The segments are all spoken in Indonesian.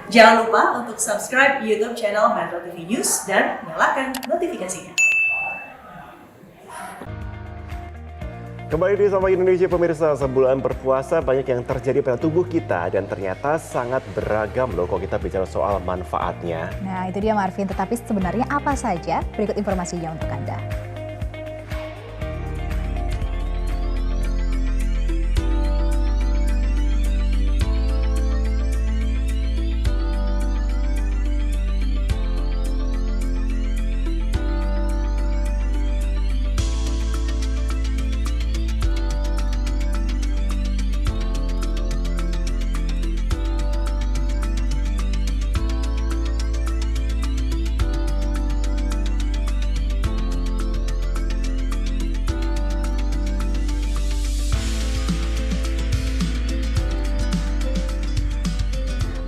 Jangan lupa untuk subscribe YouTube channel Metro TV News dan nyalakan notifikasinya. Kembali di Sapa Indonesia pemirsa, sebulan berpuasa banyak yang terjadi pada tubuh kita dan ternyata sangat beragam loh kalau kita bicara soal manfaatnya. Nah itu dia Marvin, tetapi sebenarnya apa saja? Berikut informasinya untuk Anda.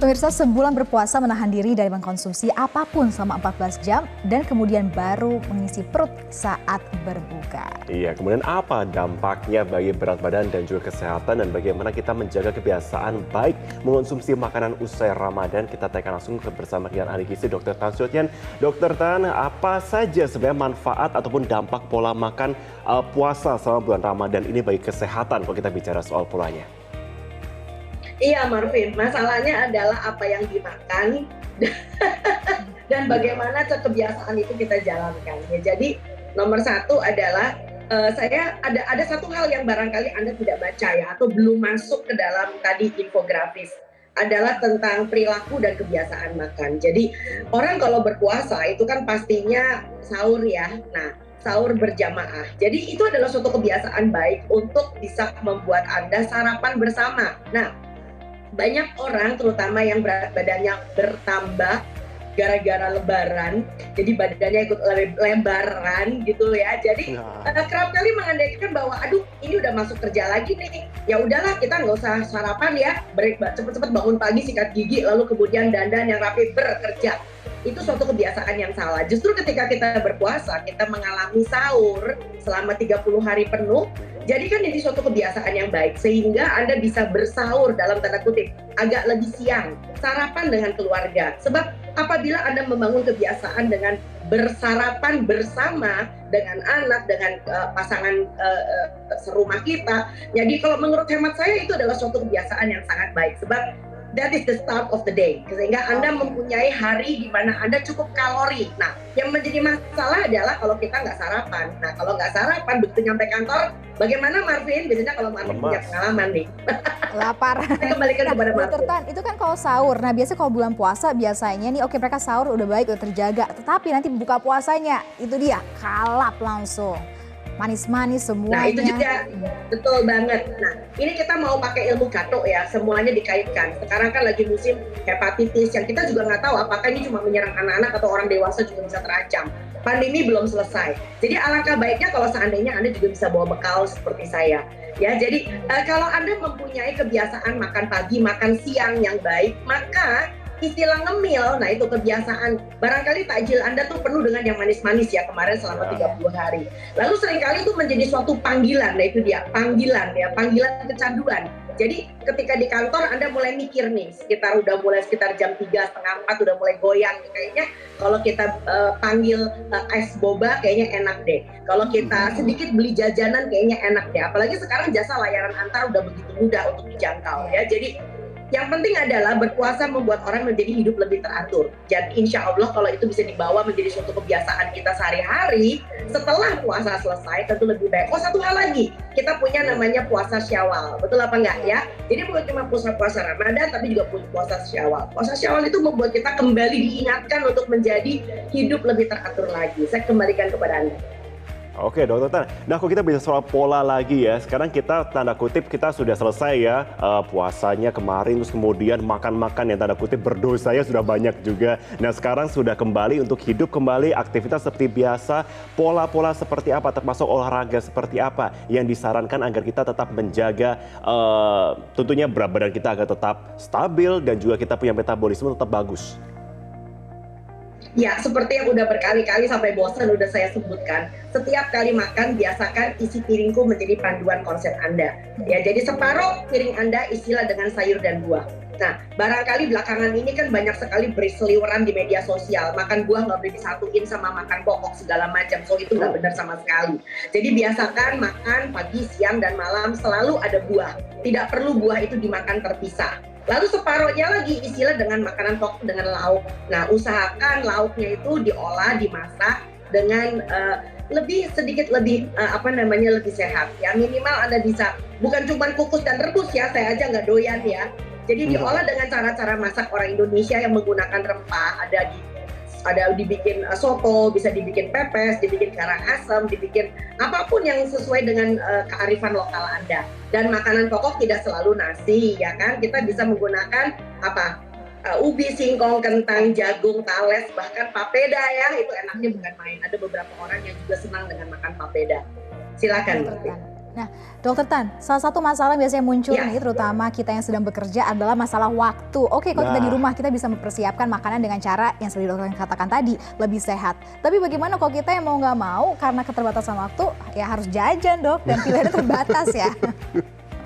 Pemirsa, sebulan berpuasa menahan diri dari mengkonsumsi apapun selama 14 jam dan kemudian baru mengisi perut saat berbuka. Iya, kemudian apa dampaknya bagi berat badan dan juga kesehatan dan bagaimana kita menjaga kebiasaan baik mengonsumsi makanan usai Ramadan? Kita tanyakan langsung bersama dengan ahli gizi Dr. Tan Sutyan. Dr. Tan, apa saja sebenarnya manfaat ataupun dampak pola makan puasa selama bulan Ramadan ini bagi kesehatan kalau kita bicara soal polanya? Iya Marvin, masalahnya adalah apa yang dimakan dan bagaimana kebiasaan itu kita jalankan. Ya, jadi nomor satu adalah saya ada satu hal yang barangkali Anda tidak baca ya atau belum masuk ke dalam tadi infografis adalah tentang perilaku dan kebiasaan makan. Jadi orang kalau berpuasa itu kan pastinya sahur ya. Nah, sahur berjamaah. Jadi itu adalah suatu kebiasaan baik untuk bisa membuat Anda sarapan bersama. Nah, banyak orang terutama yang berat badannya bertambah gara-gara lebaran, jadi badannya ikut lebaran gitu ya. Jadi kerap kali mengandaikan bahwa aduh ini udah masuk kerja lagi nih, ya udahlah kita nggak usah sarapan ya, cepet-cepet bangun pagi sikat gigi lalu kemudian dandan yang rapi bekerja. Itu suatu kebiasaan yang salah. Justru ketika kita berpuasa, kita mengalami sahur selama 30 hari penuh, jadikan ini suatu kebiasaan yang baik sehingga Anda bisa bersahur dalam tanda kutip agak lebih siang, sarapan dengan keluarga. Sebab apabila Anda membangun kebiasaan dengan bersarapan bersama dengan anak, dengan pasangan serumah kita, jadi kalau menurut hemat saya itu adalah suatu kebiasaan yang sangat baik. Sebab that is the start of the day, sehingga Anda mempunyai hari di mana Anda cukup kalori. Nah, yang menjadi masalah adalah kalau kita nggak sarapan. Nah, kalau nggak sarapan, begitu nyampe kantor, bagaimana Marvin? Biasanya kalau Marvin punya pengalaman nih. Lapar. Saya kembalikan kepada Marvin. Dr. Tan, itu kan kalau sahur. Nah, biasanya kalau bulan puasa biasanya nih, oke mereka sahur udah baik, udah terjaga. Tetapi nanti buka puasanya, itu dia, kalap langsung. Manis-manis semuanya. Nah itu juga betul banget. Nah ini kita mau pakai ilmu gato ya, semuanya dikaitkan. Sekarang kan lagi musim hepatitis yang kita juga nggak tahu apakah ini cuma menyerang anak-anak atau orang dewasa juga bisa terancam. Pandemi belum selesai. Jadi alangkah baiknya kalau seandainya Anda juga bisa bawa bekal seperti saya. Ya, jadi kalau Anda mempunyai kebiasaan makan pagi, makan siang yang baik, maka istilah ngemil, nah itu kebiasaan. Barangkali takjil Anda tuh penuh dengan yang manis-manis ya kemarin selama 30 hari. Lalu seringkali itu menjadi suatu panggilan, nah itu dia, panggilan kecanduan. Jadi ketika di kantor Anda mulai mikir nih, udah mulai sekitar jam 3, setengah 4 udah mulai goyang. Kayaknya kalau kita panggil es boba kayaknya enak deh. Kalau kita sedikit beli jajanan kayaknya enak deh. Apalagi sekarang jasa layanan antar udah begitu mudah untuk dijangkau ya. Jadi yang penting adalah berpuasa membuat orang menjadi hidup lebih teratur. Jadi insya Allah kalau itu bisa dibawa menjadi suatu kebiasaan kita sehari-hari, setelah puasa selesai tentu lebih baik. Oh satu hal lagi, kita punya namanya puasa Syawal. Betul apa enggak ya? Jadi bukan cuma puasa Ramadan tapi juga puasa Syawal. Puasa Syawal itu membuat kita kembali diingatkan untuk menjadi hidup lebih teratur lagi. Saya kembalikan kepada Anda. Oke Dokter Tan, nah kalau kita bisa soal pola lagi ya, sekarang kita tanda kutip kita sudah selesai ya puasanya kemarin, terus kemudian makan-makan yang tanda kutip berdosa ya sudah banyak juga. Nah sekarang sudah kembali untuk hidup kembali, aktivitas seperti biasa, pola-pola seperti apa, termasuk olahraga seperti apa yang disarankan agar kita tetap menjaga tentunya berat badan kita agar tetap stabil dan juga kita punya metabolisme tetap bagus. Ya, seperti yang udah berkali-kali sampai bosan udah saya sebutkan, setiap kali makan biasakan isi piringku menjadi panduan konsep Anda. Ya, jadi separuh piring Anda isilah dengan sayur dan buah. Nah, barangkali belakangan ini kan banyak sekali berseliweran di media sosial, makan buah nggak boleh disatuin sama makan pokok segala macam, so itu nggak benar sama sekali. Jadi biasakan makan pagi, siang, dan malam selalu ada buah. Tidak perlu buah itu dimakan terpisah. Lalu separohnya lagi isilah dengan makanan pokok dengan lauk. Nah, usahakan lauknya itu diolah, dimasak dengan sedikit lebih lebih sehat ya. Minimal Anda bisa bukan cuma kukus dan rebus ya, saya aja nggak doyan ya. Jadi diolah dengan cara-cara masak orang Indonesia yang menggunakan rempah, ada dibikin soto, bisa dibikin pepes, dibikin karangasem, dibikin apapun yang sesuai dengan kearifan lokal Anda. Dan makanan pokok tidak selalu nasi ya kan, kita bisa menggunakan ubi, singkong, kentang, jagung, tales, bahkan papeda ya, itu enaknya bukan main. Ada beberapa orang yang juga senang dengan makan papeda. Silakan. Nah, Dokter Tan, salah satu masalah biasanya muncul nih, terutama kita yang sedang bekerja adalah masalah waktu. Oke, kalau kita di rumah kita bisa mempersiapkan makanan dengan cara yang seperti dokter katakan tadi, lebih sehat. Tapi bagaimana kalau kita yang mau nggak mau karena keterbatasan waktu, ya harus jajan dok, dan pilihannya terbatas ya.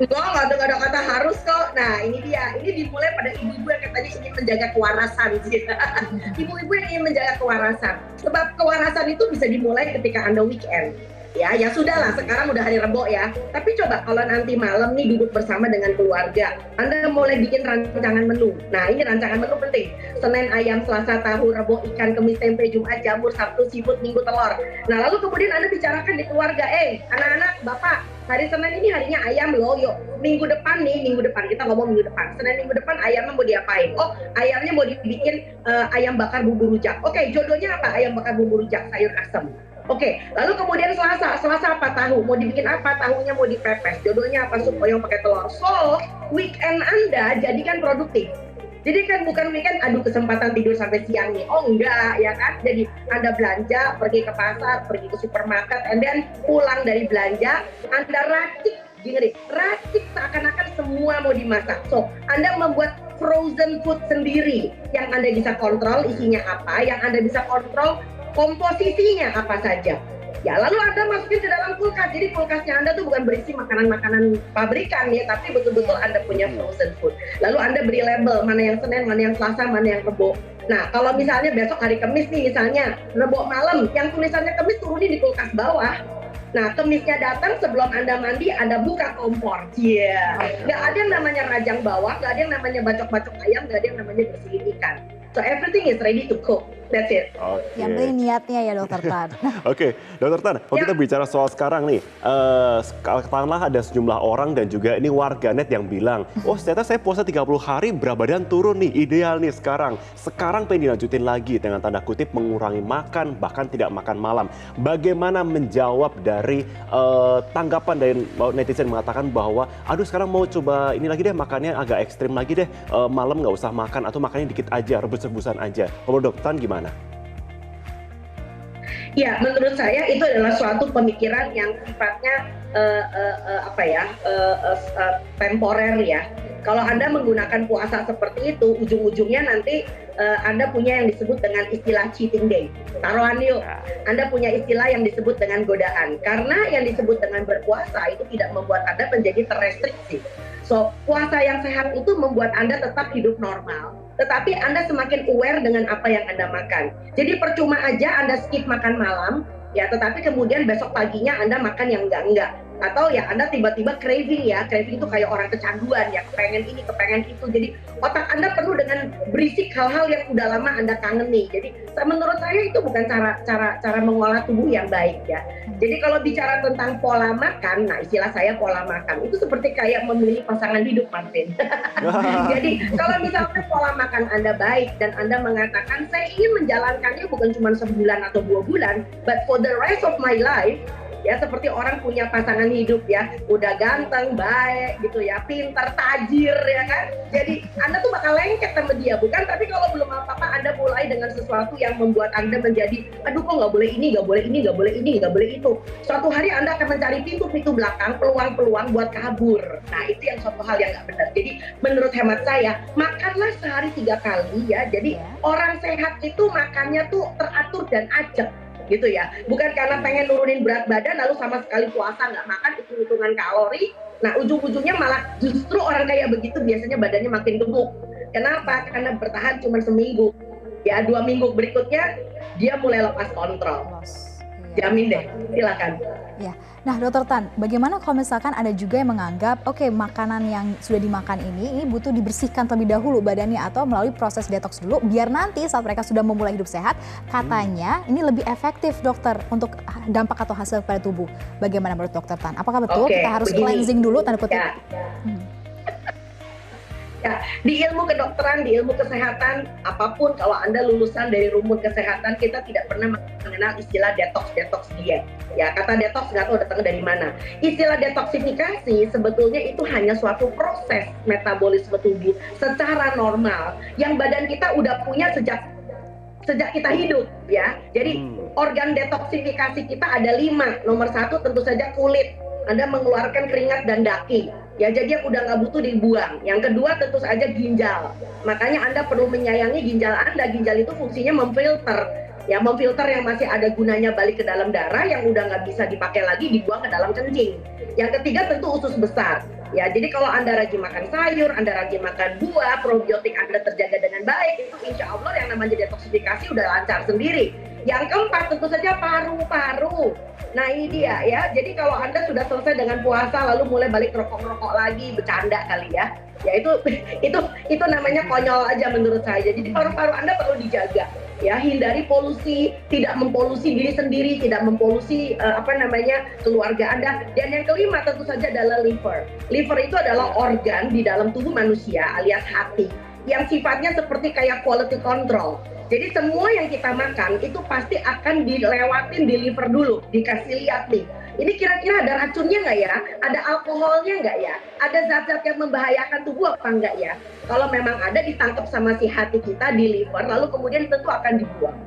Nggak ada kata harus kok. Nah ini dia, ini dimulai pada ibu-ibu yang katanya ingin menjaga kewarasan. Ibu-ibu yang ingin menjaga kewarasan. Sebab kewarasan itu bisa dimulai ketika Anda weekend. Ya sudahlah, sekarang udah hari Rebo ya. Tapi coba kalau nanti malam nih duduk bersama dengan keluarga, Anda mulai bikin rancangan menu. Nah ini rancangan menu penting. Senin ayam, Selasa tahu, Rebo ikan, Kamis tempe, Jumat jamur, Sabtu seafood, Minggu telur. Nah lalu kemudian Anda bicarakan di keluarga, anak-anak, bapak, hari Senin ini harinya ayam loh, yuk minggu depan kita ngomong minggu depan. Senin minggu depan ayamnya mau diapain? Oh ayamnya mau dibikin ayam bakar bumbu rujak. Oke, jodohnya apa? Ayam bakar bumbu rujak, sayur asem. Oke, lalu kemudian Selasa apa tahu? Mau dibikin apa? Tahunya mau dipepes. Jodohnya apa? Sup oyong pakai telur. So, weekend Anda jadikan produktif. Jadi kan bukan weekend, aduh kesempatan tidur sampai siang nih. Oh enggak, ya kan? Jadi Anda belanja, pergi ke pasar, pergi ke supermarket, and then pulang dari belanja, Anda racik seakan-akan semua mau dimasak. So, Anda membuat frozen food sendiri yang Anda bisa kontrol isinya apa, yang Anda bisa kontrol komposisinya apa saja. Ya, lalu Anda masukin ke dalam kulkas. Jadi kulkasnya Anda tuh bukan berisi makanan-makanan pabrikan ya, tapi betul-betul Anda punya frozen food. Lalu Anda beri label mana yang Senin, mana yang Selasa, mana yang Rebo. Nah, kalau misalnya besok hari Kamis nih, misalnya Rebo malam, yang tulisannya Kamis turunin di kulkas bawah. Nah, Kemisnya datang sebelum Anda mandi, Anda buka kompor. Nggak ada yang namanya rajang bawang, nggak ada yang namanya bacok-bacok ayam, nggak ada yang namanya bersihin ikan. So everything is ready to cook. That's it. Okay. Yang penting niatnya ya Dokter Tan. Oke, Dokter Tan, kalau kita bicara soal sekarang nih, katakanlah ada sejumlah orang dan juga ini warganet yang bilang, oh ternyata saya puasa 30 hari berat badan turun nih, ideal nih sekarang. Sekarang pengen dilanjutin lagi dengan tanda kutip mengurangi makan, bahkan tidak makan malam. Bagaimana menjawab dari tanggapan dari netizen mengatakan bahwa, aduh sekarang mau coba ini lagi deh, makannya agak ekstrim lagi deh, malam nggak usah makan atau makannya dikit aja, rebus-rebusan aja. Kalau Dokter Tan gimana? Ya, menurut saya itu adalah suatu pemikiran yang sifatnya temporer ya. Kalau Anda menggunakan puasa seperti itu, ujung-ujungnya nanti Anda punya yang disebut dengan istilah cheating day. Taruhan yuk, Anda punya istilah yang disebut dengan godaan. Karena yang disebut dengan berpuasa itu tidak membuat Anda menjadi terrestriksi. So, puasa yang sehat itu membuat Anda tetap hidup normal, tetapi Anda semakin aware dengan apa yang Anda makan. Jadi percuma aja Anda skip makan malam, ya, tetapi kemudian besok paginya Anda makan yang enggak. Atau ya Anda tiba-tiba craving ya, craving itu kayak orang kecanduan ya, kepengen ini, kepengen itu. Jadi otak Anda penuh dengan berisik hal-hal yang udah lama Anda kangeni. Jadi menurut saya itu bukan cara mengolah tubuh yang baik ya. Jadi kalau bicara tentang pola makan, nah istilah saya pola makan, itu seperti kayak memilih pasangan hidup, Martin. Jadi kalau misalnya pola makan Anda baik dan Anda mengatakan saya ingin menjalankannya bukan cuma sebulan atau 2 bulan, but for the rest of my life, ya seperti orang punya pasangan hidup ya, udah ganteng, baik gitu ya, pintar, tajir ya kan. Jadi Anda tuh bakal lengket sama dia, bukan? Tapi kalau belum apa-apa Anda mulai dengan sesuatu yang membuat Anda menjadi, aduh kok nggak boleh ini, nggak boleh ini, nggak boleh ini, nggak boleh itu. Suatu hari Anda akan mencari pintu-pintu belakang, peluang-peluang buat kabur. Nah itu yang suatu hal yang nggak benar. Jadi menurut hemat saya, makanlah sehari 3 kali ya. Jadi orang sehat itu makannya tuh teratur dan ajak. Gitu ya, bukan karena pengen nurunin berat badan lalu sama sekali puasa nggak makan, hitung-hitungan kalori. Nah ujung-ujungnya malah justru orang kayak begitu biasanya badannya makin gemuk. Kenapa? Karena bertahan cuma seminggu. Ya, 2 minggu berikutnya dia mulai lepas kontrol. Jamin deh, silakan. Ya. Nah, Dokter Tan, bagaimana kalau misalkan ada juga yang menganggap, oke, makanan yang sudah dimakan ini butuh dibersihkan terlebih dahulu badannya atau melalui proses detox dulu, biar nanti saat mereka sudah memulai hidup sehat, katanya ini lebih efektif, dokter, untuk dampak atau hasil pada tubuh. Bagaimana menurut Dokter Tan? Apakah betul kita harus cleansing dulu, tanda kutip? Ya. Ya, di ilmu kedokteran, di ilmu kesehatan, apapun kalau Anda lulusan dari rumpun kesehatan, kita tidak pernah mengenal istilah detox diet. Ya, kata detox nggak tahu datang dari mana. Istilah detoksifikasi sebetulnya itu hanya suatu proses metabolisme tubuh secara normal yang badan kita udah punya sejak kita hidup, ya. Jadi organ detoksifikasi kita ada 5. Nomor 1 tentu saja kulit. Anda mengeluarkan keringat dan daki. Ya, jadi yang udah nggak butuh dibuang. Yang kedua tentu saja ginjal. Makanya Anda perlu menyayangi ginjal Anda. Ginjal itu fungsinya memfilter. Ya, memfilter yang masih ada gunanya balik ke dalam darah, yang udah nggak bisa dipakai lagi dibuang ke dalam kencing. Yang ketiga tentu usus besar. Ya, jadi kalau Anda rajin makan sayur, Anda rajin makan buah, probiotik Anda terjaga dengan baik, itu insya Allah yang namanya detoksifikasi udah lancar sendiri. Yang keempat tentu saja paru-paru. Nah, ini dia ya. Jadi kalau Anda sudah selesai dengan puasa lalu mulai balik rokok-rokok lagi, bercanda kali ya. Ya itu namanya konyol aja menurut saya. Jadi paru-paru Anda perlu dijaga. Ya, hindari polusi, tidak mempolusi diri sendiri, tidak mempolusi keluarga Anda. Dan yang kelima tentu saja adalah liver. Liver itu adalah organ di dalam tubuh manusia alias hati yang sifatnya seperti kayak quality control. Jadi semua yang kita makan itu pasti akan dilewatin di liver dulu, dikasih lihat nih. Ini kira-kira ada racunnya nggak ya? Ada alkoholnya nggak ya? Ada zat-zat yang membahayakan tubuh apa nggak ya? Kalau memang ada, ditangkap sama si hati kita di liver, lalu kemudian tentu akan dibuang.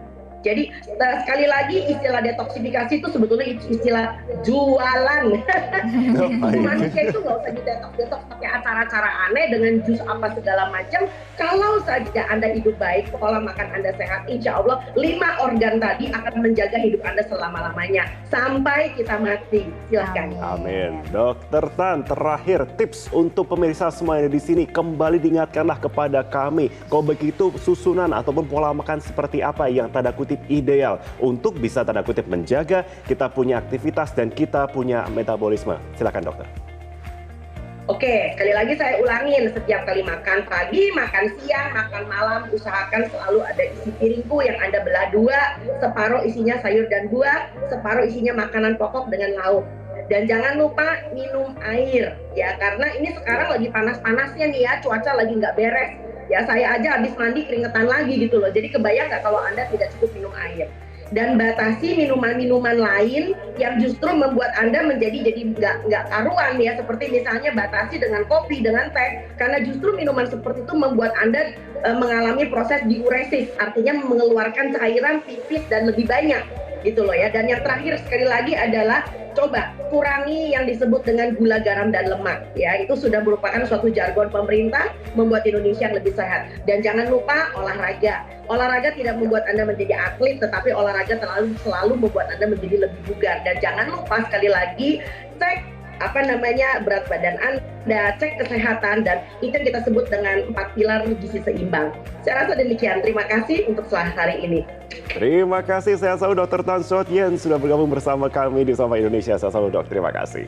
Jadi sekali lagi istilah detoksifikasi itu sebetulnya istilah jualan. Manusia itu nggak usah detox pakai acara-acara aneh dengan jus apa segala macam. Kalau saja Anda hidup baik, pola makan Anda sehat, insya Allah 5 organ tadi akan menjaga hidup Anda selama-lamanya sampai kita mati. Silahkan. Amin. Dokter Tan, terakhir tips untuk pemirsa semua yang ada di sini, kembali diingatkanlah kepada kami. Kalau begitu susunan ataupun pola makan seperti apa yang tanda kutip ideal untuk bisa tanda kutip menjaga kita punya aktivitas dan kita punya metabolisme. Silakan dokter. Oke, sekali lagi saya ulangin, setiap kali makan pagi, makan siang, makan malam, usahakan selalu ada isi piringku yang Anda belah 2, separuh isinya sayur dan buah, separuh isinya makanan pokok dengan lauk. Dan jangan lupa minum air, ya, karena ini sekarang lagi panas-panasnya nih ya, cuaca lagi nggak beres. Ya, saya aja habis mandi keringetan lagi gitu loh. Jadi kebayang nggak kalau Anda tidak cukup minum air. Dan batasi minuman-minuman lain yang justru membuat Anda menjadi nggak karuan ya. Seperti misalnya batasi dengan kopi, dengan teh. Karena justru minuman seperti itu membuat Anda mengalami proses diuresis. Artinya mengeluarkan cairan pipis dan lebih banyak gitu loh ya. Dan yang terakhir sekali lagi adalah coba kurangi yang disebut dengan gula, garam, dan lemak. Ya, itu sudah merupakan suatu jargon pemerintah membuat Indonesia lebih sehat. Dan jangan lupa olahraga. Olahraga tidak membuat Anda menjadi atlet, tetapi olahraga selalu membuat Anda menjadi lebih bugar. Dan jangan lupa sekali lagi cek berat badan Anda, cek kesehatan, dan itu yang kita sebut dengan 4 pilar gizi seimbang. Saya rasa demikian. Terima kasih untuk hari ini. Terima kasih, saya selalu Dr. Tan Shot Yen sudah bergabung bersama kami di Sapa Indonesia. Saya selalu dok, terima kasih.